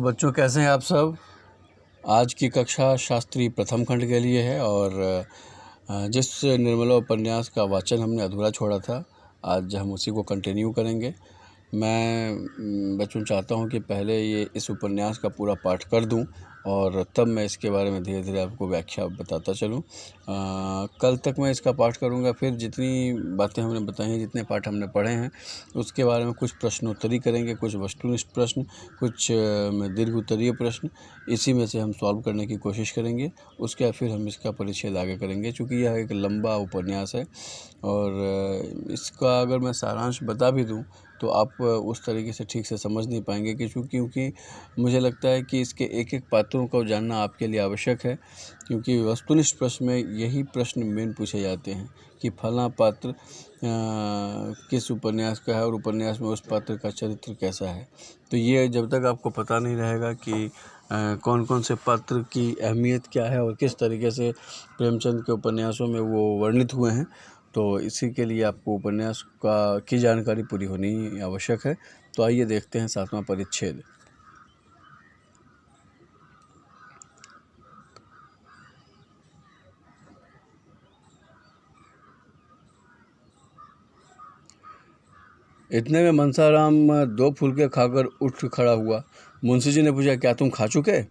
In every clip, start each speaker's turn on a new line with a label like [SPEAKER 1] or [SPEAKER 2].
[SPEAKER 1] तो बच्चों कैसे हैं आप सब। आज की कक्षा शास्त्री प्रथम खंड के लिए है और जिस निर्मला उपन्यास का वाचन हमने अधूरा छोड़ा था आज हम उसी को कंटिन्यू करेंगे। मैं बच्चों चाहता हूं कि पहले इस उपन्यास का पूरा पाठ कर दूं और तब मैं इसके बारे में धीरे धीरे आपको व्याख्या बताता चलूं। कल तक मैं इसका पाठ करूंगा, फिर जितनी बातें हमने बताई हैं, जितने पाठ हमने पढ़े हैं उसके बारे में कुछ प्रश्नोत्तरी करेंगे, कुछ वस्तुनिष्ठ प्रश्न, कुछ दीर्घ उत्तरीय प्रश्न, इसी में से हम सॉल्व करने की कोशिश करेंगे। उसके बाद फिर हम इसका परिच्छेद आगे करेंगे। चूँकि यह एक लंबा उपन्यास है और इसका अगर मैं सारांश बता भी दूं तो आप उस तरीके से ठीक से समझ नहीं पाएंगे क्योंकि मुझे लगता है कि इसके एक एक पात्रों को जानना आपके लिए आवश्यक है, क्योंकि वस्तुनिष्ठ प्रश्न में यही प्रश्न मेन पूछे जाते हैं कि फला पात्र किस उपन्यास का है और उपन्यास में उस पात्र का चरित्र कैसा है। तो ये जब तक आपको पता नहीं रहेगा कि कौन कौन से पात्र की अहमियत क्या है और किस तरीके से प्रेमचंद के उपन्यासों में वो वर्णित हुए हैं, तो इसी के लिए आपको उपन्यास की जानकारी पूरी होनी आवश्यक है। तो आइए देखते हैं 7वां परिच्छेद। इतने में मनसाराम 2 फुलके खाकर उठ खड़ा हुआ। मुंशी जी ने पूछा, क्या तुम खा चुके?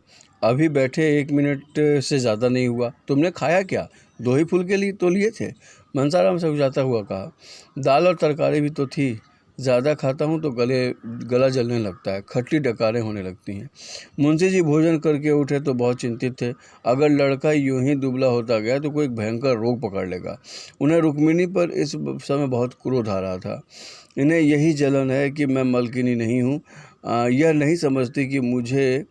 [SPEAKER 1] अभी बैठे 1 मिनट से ज़्यादा नहीं हुआ। तुमने खाया क्या? 2 ही फुलके लिए थे। मनसाराम से उजाता हुआ कहा, दाल और तरकारी भी तो थी। ज़्यादा खाता हूँ तो गला जलने लगता है, खट्टी डकारें होने लगती हैं। मुंशी जी भोजन करके उठे तो बहुत चिंतित थे। अगर लड़का यूं ही दुबला होता गया तो कोई भयंकर रोग पकड़ लेगा। उन्हें रुक्मिणी पर इस समय बहुत क्रोध आ रहा था। इन्हें यही जलन है कि मैं मालकिनी नहीं हूँ। यह नहीं समझती कि मुझे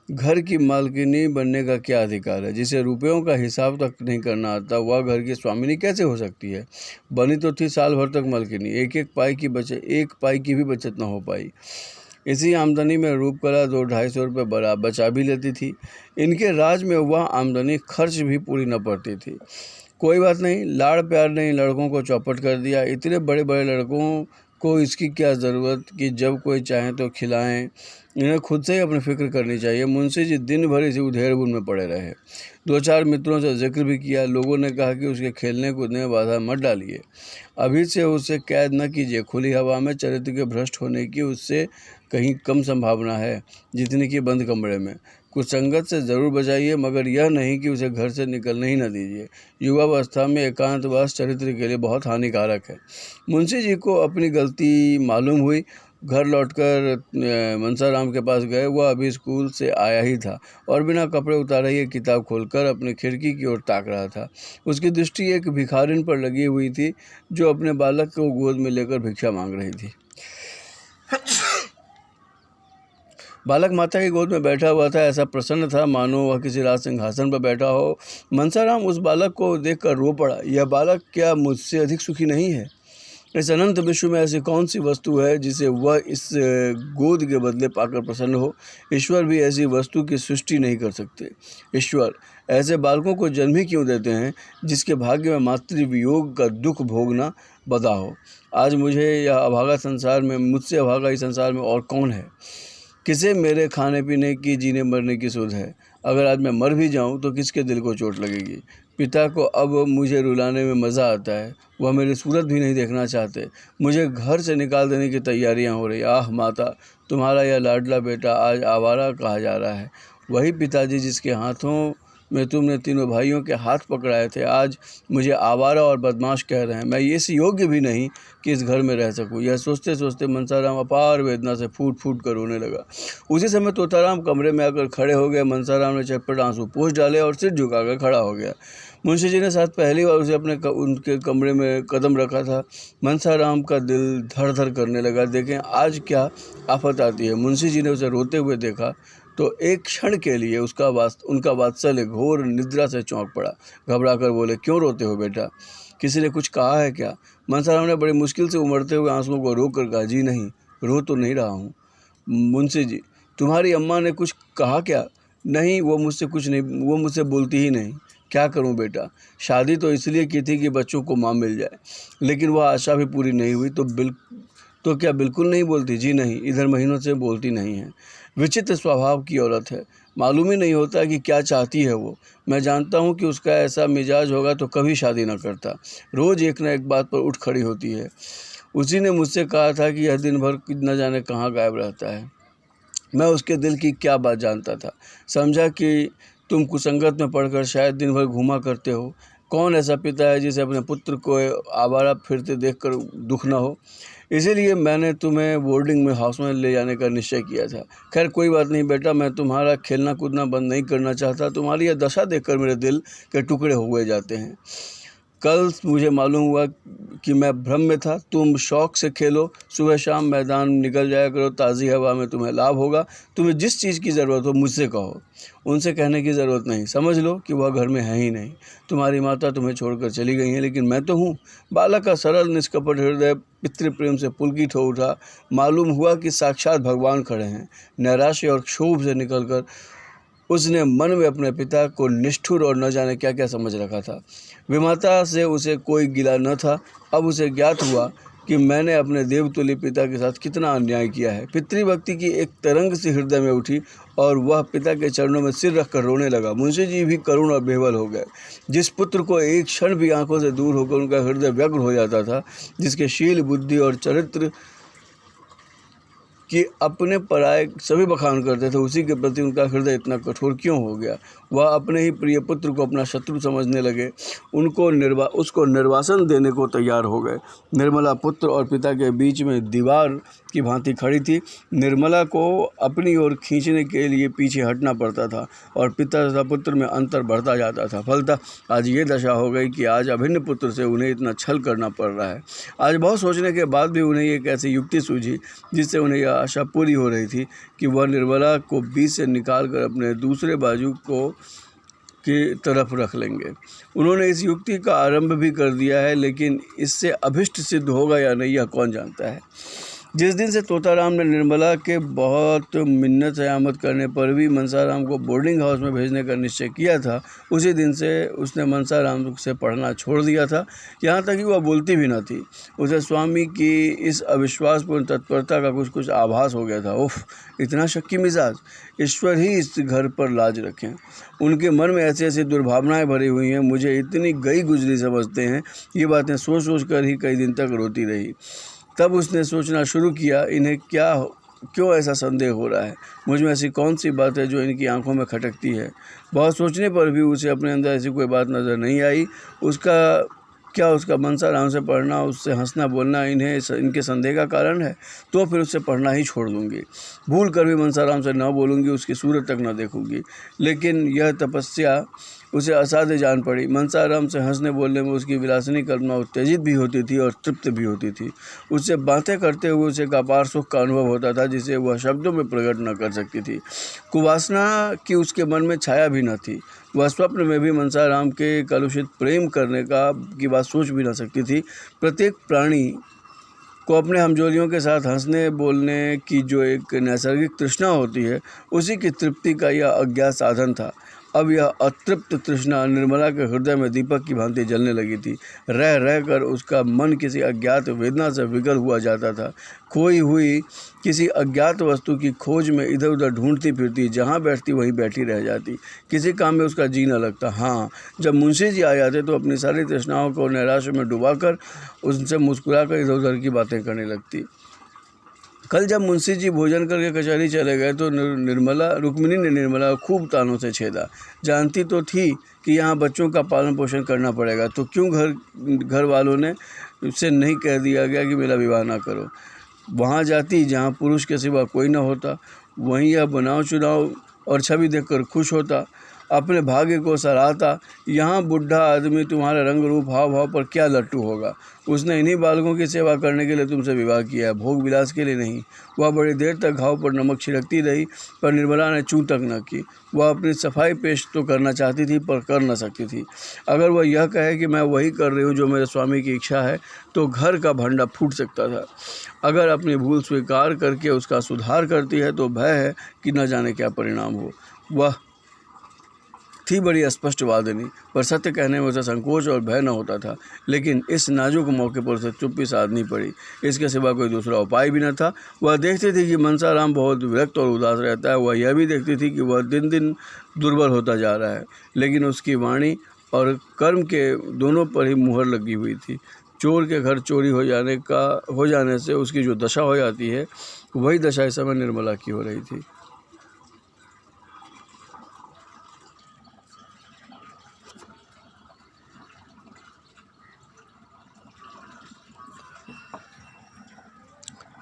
[SPEAKER 1] घर की मालकिनी बनने का क्या अधिकार है। जिसे रुपयों का हिसाब तक नहीं करना आता वह घर की स्वामिनी कैसे हो सकती है। बनी तो थी साल भर तक मालकिनी, एक पाई की भी बचत न हो पाई। इसी आमदनी में रूपकला 200-250 रुपये बचा भी लेती थी। इनके राज में वह आमदनी खर्च भी पूरी न पड़ती थी। कोई बात नहीं, लाड़ प्यार ने इन लड़कों को चौपट कर दिया। इतने बड़े बड़े लड़कों को इसकी क्या ज़रूरत कि जब कोई चाहे तो खिलाएं। इन्हें खुद से ही अपनी फिक्र करनी चाहिए। मुंशी जी दिन भर इसी उधेड़-बुन में पड़े रहे। 2-4 मित्रों से जिक्र भी किया। लोगों ने कहा कि उसके खेलने कूदने में बाधा मत डालिए, अभी से उसे कैद न कीजिए। खुली हवा में चरित्र के भ्रष्ट होने की उससे कहीं कम संभावना है जितनी कि बंद कमरे में। कुछ संगत से ज़रूर बचाइए, मगर यह नहीं कि उसे घर से निकलने ही न दीजिए। युवावस्था में एकांतवास चरित्र के लिए बहुत हानिकारक है। मुंशी जी को अपनी गलती मालूम हुई। घर लौटकर मनसाराम के पास गए। वह अभी स्कूल से आया ही था और बिना कपड़े उतारे ही किताब खोलकर अपनी खिड़की की ओर ताक रहा था। उसकी दृष्टि एक भिखारिन पर लगी हुई थी जो अपने बालक को गोद में लेकर भिक्षा मांग रही थी। बालक माता की गोद में बैठा हुआ था। ऐसा प्रसन्न था मानो वह किसी राज सिंहासन पर बैठा हो। मनसाराम उस बालक को देखकर रो पड़ा। यह बालक क्या मुझसे अधिक सुखी नहीं है? इस अनंत विश्व में ऐसी कौन सी वस्तु है जिसे वह इस गोद के बदले पाकर प्रसन्न हो? ईश्वर भी ऐसी वस्तु की सृष्टि नहीं कर सकते। ईश्वर ऐसे बालकों को जन्म ही क्यों देते हैं जिसके भाग्य में मातृवियोग का दुख भोगना बदा हो? आज मुझसे अभागा इस संसार में और कौन है? किसे मेरे खाने पीने की, जीने मरने की सुध है? अगर आज मैं मर भी जाऊं तो किसके दिल को चोट लगेगी? पिता को अब मुझे रुलाने में मज़ा आता है। वह मेरी सूरत भी नहीं देखना चाहते। मुझे घर से निकाल देने की तैयारियां हो रही। आह माता, तुम्हारा यह लाडला बेटा आज आवारा कहा जा रहा है। वही पिताजी जिसके हाथों में तुमने तीनों भाइयों के हाथ पकड़ाए थे आज मुझे आवारा और बदमाश कह रहे हैं। मैं इस योग्य भी नहीं कि इस घर में रह सकूं। यह सोचते सोचते मनसाराम अपार वेदना से फूट फूट कर रोने लगा। उसी समय तोताराम कमरे में आकर खड़े हो गए। मनसाराम ने चटपट आंसू पोंछ डाले और सिर झुकाकर खड़ा हो गया। मुंशी जी ने शायद पहली बार उसे उनके कमरे में कदम रखा था। मनसाराम का दिल धड़ धड़ करने लगा। देखें आज क्या आफत आती है। मुंशी जी ने उसे रोते हुए देखा तो एक क्षण के लिए उनका वात्सल्य घोर निद्रा से चौंक पड़ा। घबरा कर बोले, क्यों रोते हो बेटा? किसी ने कुछ कहा है क्या? मनसाराम ने बड़ी मुश्किल से उमड़ते हुए आंसुओं को रोक कर कहा, जी नहीं, रो तो नहीं रहा हूँ। मुंशी जी, तुम्हारी अम्मा ने कुछ कहा क्या? नहीं, वो मुझसे बोलती ही नहीं। क्या करूं बेटा? शादी तो इसलिए की थी कि बच्चों को माँ मिल जाए, लेकिन वह आशा भी पूरी नहीं हुई। तो क्या बिल्कुल नहीं बोलती? जी नहीं, इधर महीनों से बोलती नहीं है। विचित्र स्वभाव की औरत है, मालूम ही नहीं होता कि क्या चाहती है वो। मैं जानता हूँ कि उसका ऐसा मिजाज होगा तो कभी शादी न करता। रोज़ एक न एक बात पर उठ खड़ी होती है। उसी ने मुझसे कहा था कि यह दिन भर न जाने कहाँ गायब रहता है। मैं उसके दिल की क्या बात जानता था। समझा कि तुम कुसंगत में पड़कर शायद दिन भर घूमा करते हो। कौन ऐसा पिता है जिसे अपने पुत्र को आवारा फिरते देखकर दुख न हो। इसीलिए मैंने तुम्हें बोर्डिंग में हाउस में ले जाने का निश्चय किया था। खैर कोई बात नहीं बेटा, मैं तुम्हारा खेलना कूदना बंद नहीं करना चाहता। तुम्हारी यह दशा देखकर मेरे दिल के टुकड़े हुए जाते हैं। कल मुझे मालूम हुआ कि मैं भ्रम में था। तुम शौक से खेलो, सुबह शाम मैदान निकल जाया करो, ताज़ी हवा में तुम्हें लाभ होगा। तुम्हें जिस चीज़ की ज़रूरत हो मुझसे कहो, उनसे कहने की ज़रूरत नहीं। समझ लो कि वह घर में है ही नहीं। तुम्हारी माता तुम्हें छोड़कर चली गई हैं, लेकिन मैं तो हूँ। बालक का सरल निष्कपट हृदय पितृप्रेम से पुलकित हो उठा। मालूम हुआ कि साक्षात भगवान खड़े हैं। नैराश्य और क्षोभ से निकलकर उसने मन में अपने पिता को निष्ठुर और न जाने क्या क्या समझ रखा था। विमाता से उसे कोई गिला न था। अब उसे ज्ञात हुआ कि मैंने अपने देवतुल्य पिता के साथ कितना अन्याय किया है। पितृभक्ति की एक तरंग सी हृदय में उठी और वह पिता के चरणों में सिर रखकर रोने लगा। मुंशी जी भी करुण और बेवल हो गए। जिस पुत्र को एक क्षण भी आंखों से दूर होकर उनका हृदय व्यग्र हो जाता था, जिसके शील, बुद्धि और चरित्र कि अपने पराये सभी बखान करते थे, उसी के प्रति उनका हृदय इतना कठोर क्यों हो गया। वह अपने ही प्रिय पुत्र को अपना शत्रु समझने लगे। उसको निर्वासन देने को तैयार हो गए। निर्मला पुत्र और पिता के बीच में दीवार की भांति खड़ी थी। निर्मला को अपनी ओर खींचने के लिए पीछे हटना पड़ता था और पिता तथा पुत्र में अंतर बढ़ता जाता था। फलतः आज ये दशा हो गई कि आज अभिन्न पुत्र से उन्हें इतना छल करना पड़ रहा है। आज बहुत सोचने के बाद भी उन्हें एक ऐसी युक्ति सूझी जिससे उन्हें यह आशा पूरी हो रही थी कि वह निर्मला को बीच से निकालकर अपने दूसरे बाजू को की तरफ रख लेंगे। उन्होंने इस युक्ति का आरंभ भी कर दिया है, लेकिन इससे अभिष्ट सिद्ध होगा या नहीं यह कौन जानता है। जिस दिन से तोताराम ने निर्मला के बहुत मिन्नत हयामत करने पर भी मनसाराम को बोर्डिंग हाउस में भेजने का निश्चय किया था, उसी दिन से उसने मनसाराम से पढ़ना छोड़ दिया था। यहाँ तक कि वह बोलती भी न थी। उसे स्वामी की इस अविश्वासपूर्ण तत्परता का कुछ कुछ आभास हो गया था। उफ, इतना शक्की मिजाज! ईश्वर ही इस घर पर लाज रखें। उनके मन में ऐसी ऐसी दुर्भावनाएं भरी हुई हैं, मुझे इतनी गई गुजरी समझते हैं। ये बातें सोच सोच कर ही कई दिन तक रोती रही। तब उसने सोचना शुरू किया, इन्हें क्यों ऐसा संदेह हो रहा है। मुझ में ऐसी कौन सी बात है जो इनकी आंखों में खटकती है। बहुत सोचने पर भी उसे अपने अंदर ऐसी कोई बात नज़र नहीं आई। उसका मनसाराम से पढ़ना, उससे हंसना बोलना इनके संदेह का कारण है। तो फिर उससे पढ़ना ही छोड़ दूंगी। भूल कर भी मनसाराम से न बोलूँगी, उसकी सूरत तक न देखूंगी। लेकिन यह तपस्या उसे असाध्य जान पड़ी। मनसाराम से हंसने बोलने में उसकी विलासिनी कल्पना उत्तेजित भी होती थी और तृप्त भी होती थी। उससे बातें करते हुए उसे एक अपार सुख का अनुभव होता था, जिसे वह शब्दों में प्रकट न कर सकती थी। कुवासना की उसके मन में छाया भी न थी। वह स्वप्न में भी मनसाराम के कलुषित प्रेम करने की बात सोच भी न सकती थी। प्रत्येक प्राणी को अपने हमजोलियों के साथ हंसने बोलने की जो एक नैसर्गिक तृष्णा होती है, उसी की तृप्ति का यह अज्ञात साधन था। अब यह अतृप्त तृष्णा निर्मला के हृदय में दीपक की भांति जलने लगी थी। रह रह कर उसका मन किसी अज्ञात वेदना से विकल हुआ जाता था। खोई हुई किसी अज्ञात वस्तु की खोज में इधर उधर ढूंढती फिरती, जहाँ बैठती वहीं बैठी रह जाती। किसी काम में उसका जी न लगता। हाँ, जब मुंशी जी आ जाते तो अपनी सारी तृष्णाओं को नैराश्य में डुबाकर उनसे मुस्कुराकर इधर उधर की बातें करने लगती। कल जब मुंशी जी भोजन करके कचहरी चले गए तो रुक्मिणी ने निर्मला को खूब तानों से छेदा। जानती तो थी कि यहाँ बच्चों का पालन पोषण करना पड़ेगा, तो क्यों घर वालों ने उससे नहीं कह दिया गया कि मेरा विवाह ना करो। वहाँ जाती जहाँ पुरुष के सिवा कोई न होता, वहीं यह बनाव चुनाव और छवि देखकर खुश होता, अपने भाग्य को सराहता। यहाँ बुढ़ा आदमी तुम्हारे रंग रूप हाव भाव पर क्या लट्टू होगा। उसने इन्हीं बालकों की सेवा करने के लिए तुमसे विवाह किया है, भोग विलास के लिए नहीं। वह बड़ी देर तक घाव पर नमक छिड़कती रही, पर निर्मला ने चूं तक न की। वह अपनी सफाई पेश तो करना चाहती थी, पर कर न सकती थी। अगर वह यह कहे कि मैं वही कर रही हूँ जो मेरे स्वामी की इच्छा है, तो घर का भंडा फूट सकता था। अगर अपनी भूल स्वीकार करके उसका सुधार करती है तो भय है कि न जाने क्या परिणाम हो। वह थी बड़ी स्पष्टवादिनी, पर सत्य कहने में उसे संकोच और भय न होता था। लेकिन इस नाजुक मौके पर उसे चुप्पी साधनी पड़ी। इसके सिवा कोई दूसरा उपाय भी न था। वह देखती थी कि मनसाराम बहुत विरक्त और उदास रहता है। वह यह भी देखती थी कि वह दिन दिन दुर्बल होता जा रहा है, लेकिन उसकी वाणी और कर्म के दोनों पर ही मुहर लगी हुई थी। चोर के घर चोरी हो जाने से उसकी जो दशा हो जाती है, वही दशा इस समय निर्मला की हो रही थी।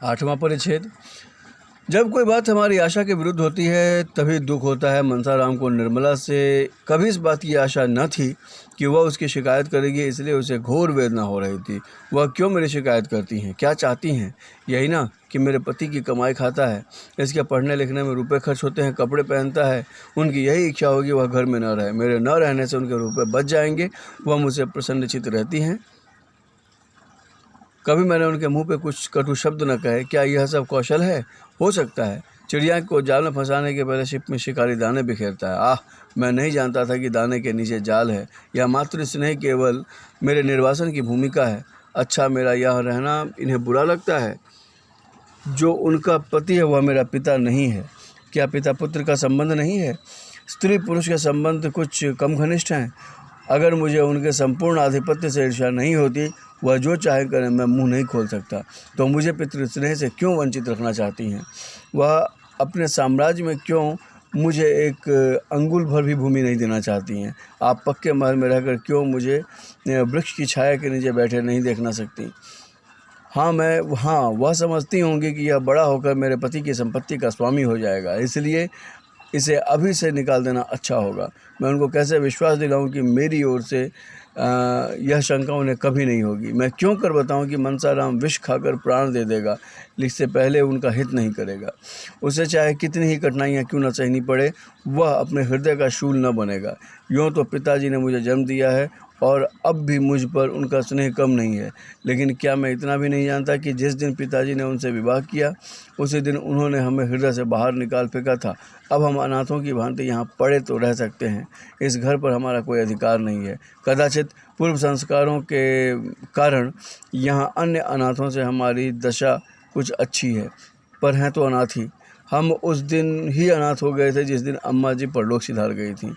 [SPEAKER 1] आठवां परिच्छेद। जब कोई बात हमारी आशा के विरुद्ध होती है तभी दुख होता है। मनसाराम को निर्मला से कभी इस बात की आशा न थी कि वह उसकी शिकायत करेगी, इसलिए उसे घोर वेदना हो रही थी। वह क्यों मेरी शिकायत करती हैं? क्या चाहती हैं? यही ना कि मेरे पति की कमाई खाता है, इसके पढ़ने लिखने में रुपए खर्च होते हैं, कपड़े पहनता है। उनकी यही इच्छा होगी वह घर में न रहे। मेरे न रहने से उनके रुपए बच जाएंगे। वह मुझसे प्रसन्नचित्त रहती हैं। कभी मैंने उनके मुंह पे कुछ कटु शब्द न कहे। क्या यह सब कौशल है? हो सकता है। चिड़िया को जाल में फंसाने के पहले छिप में शिकारी दाने बिखेरता है। आह, मैं नहीं जानता था कि दाने के नीचे जाल है। यह मातृ स्नेह केवल मेरे निर्वासन की भूमिका है। अच्छा, मेरा यहाँ रहना इन्हें बुरा लगता है? जो उनका पति है वह मेरा पिता नहीं है। क्या पिता पुत्र का संबंध नहीं है? स्त्री पुरुष के संबंध कुछ कम घनिष्ठ हैं। अगर मुझे उनके संपूर्ण आधिपत्य से ईर्ष्या नहीं होती, वह जो चाहे करें, मैं मुंह नहीं खोल सकता, तो मुझे पितृ स्नेह से क्यों वंचित रखना चाहती हैं? वह अपने साम्राज्य में क्यों मुझे एक अंगुल भर भी भूमि नहीं देना चाहती हैं? आप पक्के महल में रहकर क्यों मुझे वृक्ष की छाया के नीचे बैठे नहीं देखना सकती? हाँ, वह समझती होंगी कि यह बड़ा होकर मेरे पति की संपत्ति का स्वामी हो जाएगा, इसलिए इसे अभी से निकाल देना अच्छा होगा। मैं उनको कैसे विश्वास दिलाऊं कि मेरी ओर से यह शंका उन्हें कभी नहीं होगी। मैं क्यों कर बताऊं कि मनसाराम विष खाकर प्राण दे देगा, इससे पहले उनका हित नहीं करेगा। उसे चाहे कितनी ही कठिनाइयाँ क्यों न सहनी पड़े, वह अपने हृदय का शूल न बनेगा। यूँ तो पिताजी ने मुझे जन्म दिया है और अब भी मुझ पर उनका स्नेह कम नहीं है, लेकिन क्या मैं इतना भी नहीं जानता कि जिस दिन पिताजी ने उनसे विवाह किया, उसी दिन उन्होंने हमें हृदय से बाहर निकाल फेंका था। अब हम अनाथों की भांति यहाँ पड़े तो रह सकते हैं, इस घर पर हमारा कोई अधिकार नहीं है। कदाचित पूर्व संस्कारों के कारण यहाँ अन्य अनाथों से हमारी दशा कुछ अच्छी है, पर हैं तो अनाथ ही। हम उस दिन ही अनाथ हो गए थे जिस दिन अम्मा जी परलोक सिधार गई थी।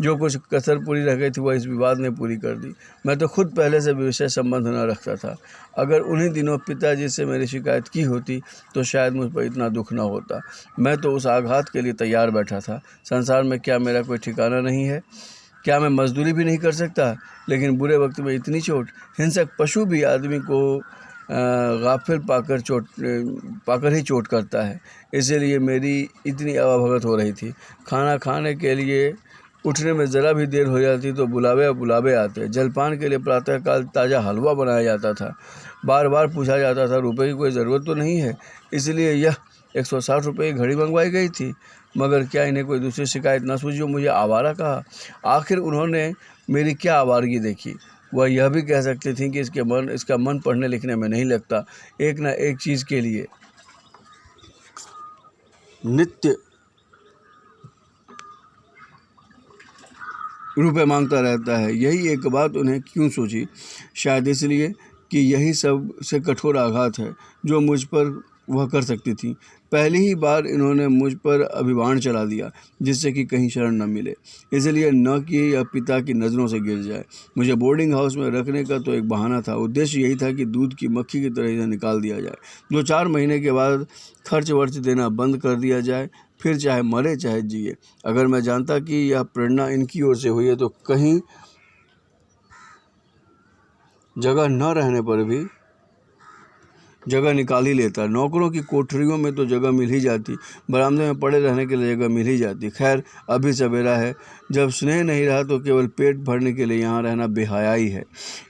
[SPEAKER 1] जो कुछ कसर पूरी रह गई थी वह इस विवाद ने पूरी कर दी। मैं तो खुद पहले से विशेष संबंध न रखता था। अगर उन्हीं दिनों पिताजी से मेरी शिकायत की होती तो शायद मुझ पर इतना दुख न होता। मैं तो उस आघात के लिए तैयार बैठा था। संसार में क्या मेरा कोई ठिकाना नहीं है? क्या मैं मजदूरी भी नहीं कर सकता? लेकिन बुरे वक्त में इतनी चोट। हिंसक पशु भी आदमी को गाफिल पाकर ही चोट करता है। इसीलिए मेरी इतनी अवाभगत हो रही थी। खाना खाने के लिए उठने में ज़रा भी देर हो जाती तो बुलावे आते। जलपान के लिए प्रातःकाल ताज़ा हलवा बनाया जाता था। बार बार पूछा जाता था, रुपए की कोई ज़रूरत तो नहीं है? इसलिए यह 160 रुपये की घड़ी मंगवाई गई थी। मगर क्या इन्हें कोई दूसरी शिकायत न सूझी? मुझे आवारा कहा। आखिर उन्होंने मेरी क्या आवारगी देखी? वह यह भी कह सकती थी कि इसका मन पढ़ने लिखने में नहीं लगता। एक न एक चीज़ के लिए नित्य रुपए मांगता रहता है। यही एक बात उन्हें क्यों सूझी? शायद इसलिए कि यही सबसे कठोर आघात है जो मुझ पर वह कर सकती थी। पहली ही बार इन्होंने मुझ पर अभिमान चला दिया, जिससे कि कहीं शरण न मिले। इसलिए न कि यह पिता की नज़रों से गिर जाए। मुझे बोर्डिंग हाउस में रखने का तो एक बहाना था। उद्देश्य यही था कि दूध की मक्खी की तरह इन्हें निकाल दिया जाए। 2-4 महीने के बाद खर्च वर्च देना बंद कर दिया जाए, फिर चाहे मरे चाहे जिए। अगर मैं जानता कि यह प्रेरणा इनकी ओर से हुई है तो कहीं जगह न रहने पर भी जगह निकाल ही लेता। नौकरों की कोठरियों में तो जगह मिल ही जाती, बरामदे में पड़े रहने के लिए जगह मिल ही जाती। खैर, अभी सवेरा है। जब स्नेह नहीं रहा तो केवल पेट भरने के लिए यहाँ रहना बेहयाई है।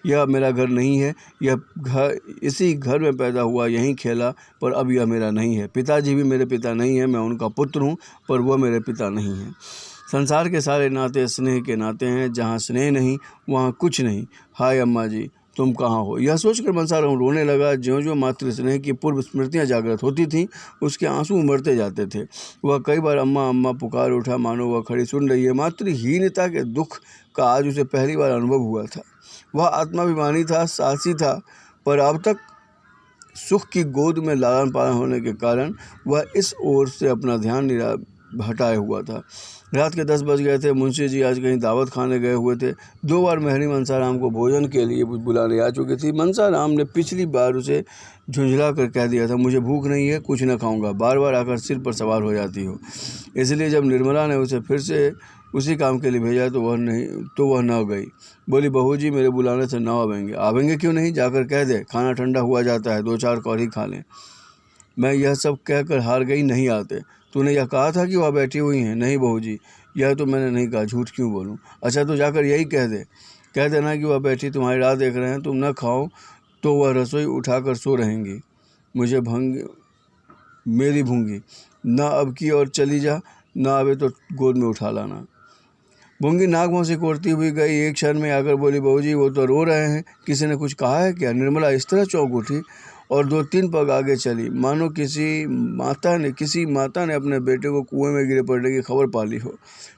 [SPEAKER 1] यह मेरा घर नहीं है। यह घर इसी घर में पैदा हुआ, यहीं खेला, पर अब यह मेरा नहीं है। पिताजी भी मेरे पिता नहीं है। मैं उनका पुत्र हूँ, पर वह मेरे पिता नहीं हैं। संसार के सारे नाते स्नेह के नाते हैं। जहाँ स्नेह नहीं वहाँ कुछ नहीं। हाय अम्मा जी, तुम कहाँ हो। यह सोचकर मनसाराम रोने लगा। ज्यों ज्यों मातृ स्नेह की पूर्व स्मृतियाँ जागृत होती थीं, उसके आंसू उमड़ते जाते थे। वह कई बार अम्मा अम्मा पुकार उठा, मानो वह खड़ी सुन रही है। मातृहीनता के दुख का आज उसे पहली बार अनुभव हुआ था। वह आत्माभिमानी था, साहसी था, पर अब तक सुख की गोद में लालन पालन होने के कारण वह इस ओर से अपना ध्यान हटाए हुआ था। रात के 10 बज गए थे। मुंशी जी आज कहीं दावत खाने गए हुए थे। 2 बार मेहरी मनसाराम को भोजन के लिए बुलाने आ चुकी थी। मनसाराम ने पिछली बार उसे झुंझला कर कह दिया था, मुझे भूख नहीं है, कुछ न खाऊंगा। बार बार आकर सिर पर सवार हो जाती हो। इसलिए जब निर्मला ने उसे फिर से उसी काम के लिए भेजा तो वह न गई। बोली, बहू जी मेरे बुलाने से न आवेंगे। आवेंगे क्यों नहीं, जाकर कह दे, खाना ठंडा हुआ जाता है, 2-4 कौड़ी खा लें। मैं यह सब कहकर हार गई, नहीं आते। तूने यह कहा था कि वह बैठी हुई हैं। नहीं बहू जी, यह तो मैंने नहीं कहा, झूठ क्यों बोलूं। अच्छा तो जाकर यही कह देना कि वह बैठी तुम्हारी राह देख रहे हैं। तुम न खाओ तो वह रसोई उठाकर सो रहेंगी। मेरी भूंगी न अब की और चली जा, न आवे तो गोद में उठा लाना। भूंगी नाक मुंह सिकोड़ती हुई गई। एक क्षण में आकर बोली, बहू जी वो तो रो रहे हैं, किसी ने कुछ कहा है क्या। निर्मला इस तरह चौंक उठी और 2-3 पग आगे चली, मानो किसी माता ने अपने बेटे को कुएं में गिरे पड़ने की खबर पाली हो।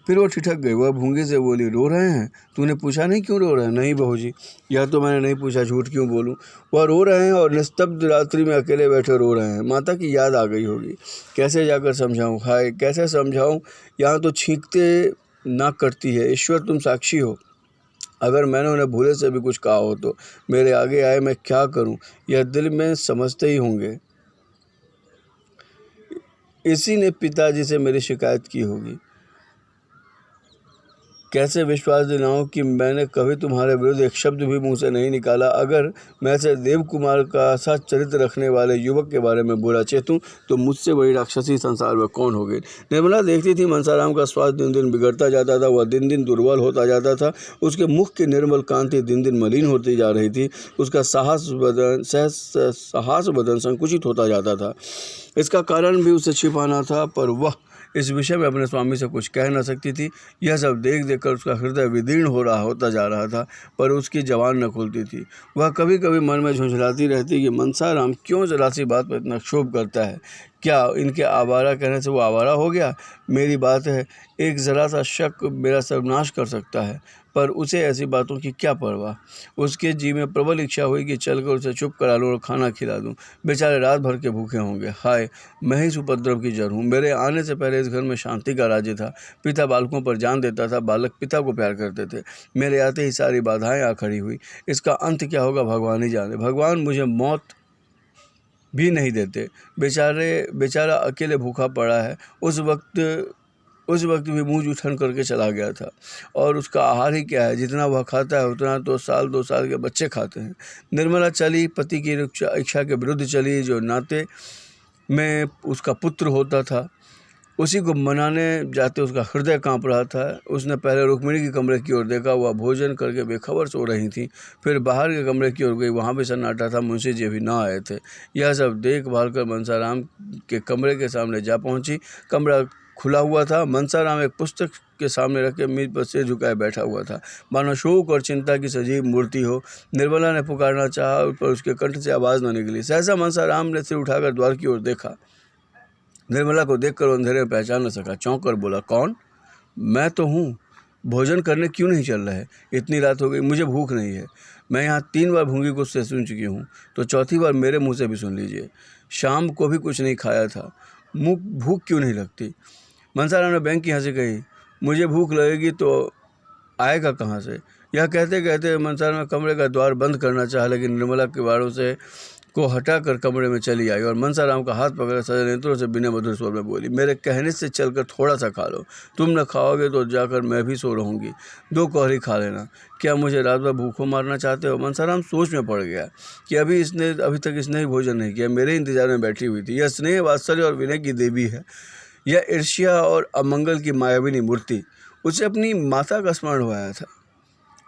[SPEAKER 1] फिर वो ठिठक गई। वह भूंगी से बोली, रो रहे हैं, तूने पूछा नहीं क्यों रो रहे हैं। नहीं बहू जी, यह तो मैंने नहीं पूछा, झूठ क्यों बोलूं। वह रो रहे हैं और निस्तब्ध रात्रि में अकेले बैठे रो रहे हैं। माता की याद आ गई होगी। कैसे जाकर समझाऊं, हाय कैसे समझाऊं। यहाँ तो छींकते नाक करती है। ईश्वर तुम साक्षी हो, अगर मैंने उन्हें भूले से भी कुछ कहा हो तो मेरे आगे आए, मैं क्या करूं, यह दिल में समझते ही होंगे। इसी ने पिताजी से मेरी शिकायत की होगी। कैसे विश्वास दिलाऊं कि मैंने कभी तुम्हारे विरुद्ध एक शब्द भी मुंह से नहीं निकाला। अगर मैं से देव कुमार का सा चरित्र रखने वाले युवक के बारे में बुरा चेतूं तो मुझसे बड़ी राक्षसी संसार में कौन होगी। निर्मला देखती थी मनसाराम का स्वास्थ्य दिन दिन बिगड़ता जाता था। वह दिन दिन दुर्बल होता जाता था। उसके मुख की निर्मल कांति दिन दिन मलिन होती जा रही थी। उसका साहस बदन संकुचित होता जाता था। इसका कारण भी उसे छिपाना था, पर वह इस विषय में अपने स्वामी से कुछ कह न सकती थी। यह सब देख देख कर उसका हृदय विदीर्ण होता जा रहा था, पर उसकी जबान न खुलती थी। वह कभी कभी मन में झुंझलाती रहती कि मनसाराम क्यों जरा सी बात पर इतना क्षोभ करता है। क्या इनके आवारा कहने से वो आवारा हो गया। मेरी बात है, एक ज़रा सा शक मेरा सर्वनाश कर सकता है, पर उसे ऐसी बातों की क्या परवाह। उसके जी में प्रबल इच्छा हुई कि चलकर उसे चुप करा लूँ और खाना खिला दूँ। बेचारे रात भर के भूखे होंगे। हाय, मैं ही इस उपद्रव की जड़ हूँ। मेरे आने से पहले इस घर में शांति का राज्य था। पिता बालकों पर जान देता था, बालक पिता को प्यार करते थे। मेरे आते ही सारी बाधाएं आ खड़ी हुई। इसका अंत क्या होगा भगवान ही जाने। भगवान मुझे मौत भी नहीं देते। बेचारा अकेले भूखा पड़ा है। उस वक्त भी मुँह जूठन करके चला गया था। और उसका आहार ही क्या है, जितना वह खाता है उतना तो 1-2 साल के बच्चे खाते हैं। निर्मला चली, पति की इच्छा के विरुद्ध चली। जो नाते में उसका पुत्र होता था, उसी को मनाने जाते उसका हृदय कांप रहा था। उसने पहले रुक्मिणी के कमरे की ओर देखा। वह भोजन करके बेखबर सो रही थी। फिर बाहर के कमरे की ओर गई, वहाँ भी सन्नाटा था। मुंशी जी अभी ना आए थे। यह सब देखभाल कर मनसाराम के कमरे के सामने जा पहुँची। कमरा खुला हुआ था। मनसाराम एक पुस्तक के सामने रख के मेज पर सिर झुकाए बैठा हुआ था, मानो शोक और चिंता की सजीव मूर्ति हो। निर्मला ने पुकारना चाहा, पर उसके कंठ से आवाज़ न निकली। सहसा मनसाराम ने सिर उठाकर द्वार की ओर देखा। निर्मला को देखकर अंधेरे में पहचान न सका। चौंक कर बोला, कौन। मैं तो हूँ। भोजन करने क्यों नहीं चल रहे। इतनी रात हो गई, मुझे भूख नहीं है। मैं यहाँ 3 बार भूंगी को उससे सुन चुकी हूँ, तो चौथी बार मेरे मुँह से भी सुन लीजिए। शाम को भी कुछ नहीं खाया था, भूख क्यों नहीं लगती। मनसाराम ने बैंक की हंसी कही, मुझे भूख लगेगी तो आएगा कहाँ से। यह कहते कहते मनसाराम ने कमरे का द्वार बंद करना चाहा, लेकिन निर्मला किवाड़ों से को हटाकर कमरे में चली आई और मनसाराम का हाथ पकड़ सजल नेत्रों से बिना मधुर स्वर में बोली, मेरे कहने से चलकर थोड़ा सा खा लो। तुम न खाओगे तो जाकर मैं भी सो रहूँगी। 2 कौहरी खा लेना। क्या मुझे रात भर भूखों मारना चाहते हो। मनसाराम सोच में पड़ गया कि अभी तक इसने ही भोजन नहीं किया। मेरे इंतजार में बैठी हुई थी। यह स्नेह, वात्सल्य और विनय की देवी है। यह ईर्ष्या और अमंगल की मायाविनी मूर्ति। उसे अपनी माता का स्मरण हो आया था।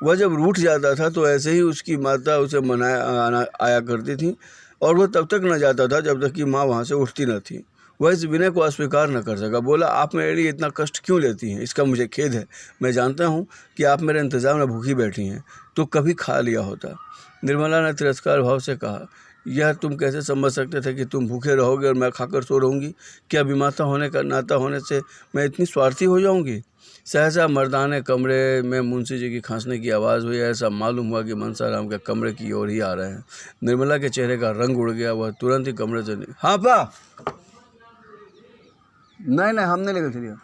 [SPEAKER 1] वह जब रूठ जाता था तो ऐसे ही उसकी माता उसे आया करती थी, और वह तब तक न जाता था जब तक कि माँ वहाँ से उठती न थी। वह इस विनय को अस्वीकार न कर सका। बोला, आप मेरे लिए इतना कष्ट क्यों लेती हैं? इसका मुझे खेद है। मैं जानता हूँ कि आप मेरे इंतज़ार में भूखी बैठी हैं, तो कभी खा लिया होता। निर्मला ने तिरस्कार भाव से कहा, यह तुम कैसे समझ सकते थे कि तुम भूखे रहोगे और मैं खाकर सो रहूँगी? क्या विमाता होने का नाता होने से मैं इतनी स्वार्थी हो जाऊँगी? सहसा मर्दाने कमरे में मुंशी जी की खांसने की आवाज़ हुई। ऐसा मालूम हुआ कि मनसाराम के कमरे की ओर ही आ रहे हैं। निर्मला के चेहरे का रंग उड़ गया। वह तुरंत ही कमरे से हाँ पा नहीं हमने लेकर चलिए।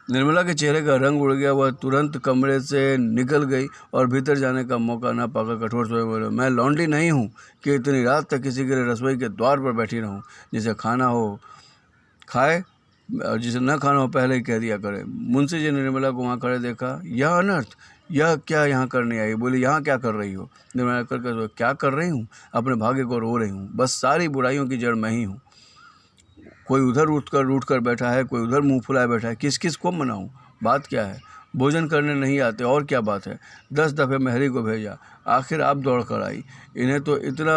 [SPEAKER 1] निर्मला के चेहरे का रंग उड़ गया। वह तुरंत कमरे से निकल गई और भीतर जाने का मौका न पाकर कठोर स्वर में बोले, मैं लौंडी नहीं हूँ कि इतनी रात तक किसी के लिए रसोई के द्वार पर बैठी रहूँ। जिसे खाना हो खाए और जिसे न खाना हो पहले ही कह दिया करे। मुंशी जी ने निर्मला को वहाँ खड़े देखा। यह अनर्थ, यह क्या यहाँ करने आई? बोली, यहाँ क्या कर रही हो? निर्मला कर क्या कर रही हूँ? अपने भाग्य को रो रही हूँ। बस सारी बुराइयों की जड़ मैं ही हूँ। कोई उधर रूठ कर बैठा है, कोई उधर मुंह फुलाए बैठा है। किस किस को मनाऊँ? बात क्या है? भोजन करने नहीं आते और क्या बात है? 10 दफ़े मेहरी को भेजा, आखिर आप दौड़ कर आई। इन्हें तो इतना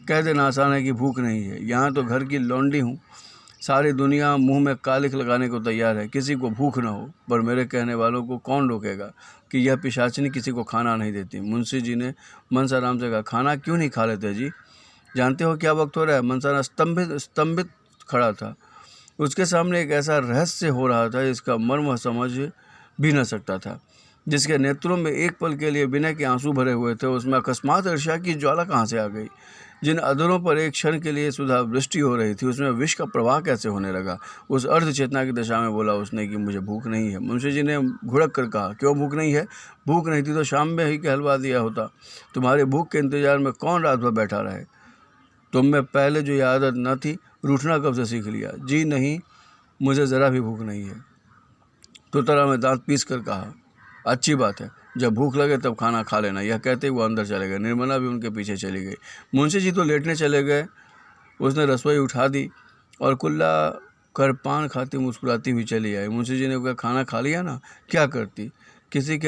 [SPEAKER 1] कह देना आसान है कि भूख नहीं है। यहाँ तो घर की लौंडी हूँ। सारी दुनिया मुंह में कालिख लगाने को तैयार है, किसी को भूख ना हो, पर मेरे कहने वालों को कौन रोकेगा कि यह पिशाचिनी किसी को खाना नहीं देती। मुंशी जी ने मनसाराम से कहा, खाना क्यों नहीं खा लेते जी? जानते हो क्या वक्त हो रहा है? मनसाराम स्तंभित खड़ा था। उसके सामने एक ऐसा रहस्य हो रहा था जिसका मर्म वह समझ भी न सकता था। जिसके नेत्रों में एक पल के लिए विनय के आंसू भरे हुए थे, उसमें अकस्मात ईर्ष्या की ज्वाला कहाँ से आ गई? जिन अधरों पर एक क्षण के लिए सुधा वृष्टि हो रही थी, उसमें विष का प्रवाह कैसे होने लगा? उस अर्ध चेतना की दशा में बोला उसने कि मुझे भूख नहीं है। मुंशी जी ने घुड़क कर कहा, क्यों भूख नहीं है? भूख नहीं थी तो शाम में ही कहलवा दिया होता। तुम्हारे भूख के इंतजार में कौन रात भर बैठा रहे? तुम में पहले जो यह आदत न थी, रूठना कब से सीख लिया? जी नहीं, मुझे ज़रा भी भूख नहीं है। तोतरा में दांत पीस कर कहा, अच्छी बात है, जब भूख लगे तब खाना खा लेना। यह कहते ही वो अंदर चले गए। निर्मला भी उनके पीछे चली गई। मुंशी जी तो लेटने चले गए। उसने रसोई उठा दी और कुल्ला कर पान खाती मुस्कुराती हुई चली आई। मुंशी जी ने कहा, खाना खा लिया ना? क्या करती? किसी के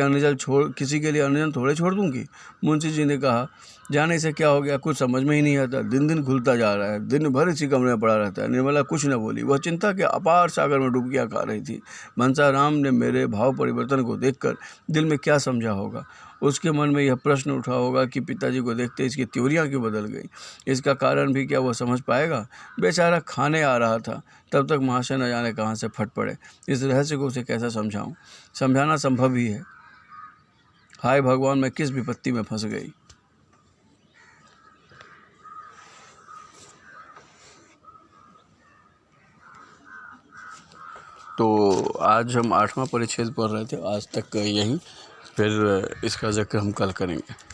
[SPEAKER 1] लिए अनजल थोड़े छोड़ दूंगी। मुंशी जी ने कहा, जाने से क्या हो गया? कुछ समझ में ही नहीं आता। दिन दिन खुलता जा रहा है, दिन भर इसी कमरे में पड़ा रहता है। निर्मला कुछ न बोली। वह चिंता के अपार सागर में डुबकियां खा रही थी। मनसाराम ने मेरे भाव परिवर्तन को देखकर दिल में क्या समझा होगा? उसके मन में यह प्रश्न उठा होगा कि पिताजी को देखते इसकी त्योरियां क्यों बदल गई? इसका कारण भी क्या वह समझ पाएगा? बेचारा खाने आ रहा था, तब तक महाशय न जाने कहाँ से फट पड़े। इस रहस्य को उसे कैसे समझाऊं? समझाना संभव ही है। हाय भगवान, मैं किस विपत्ति में फंस गई। तो आज हम 8वां परिच्छेद पढ़ रहे थे, आज तक यहीं, फिर इसका जिक्र हम कल करेंगे।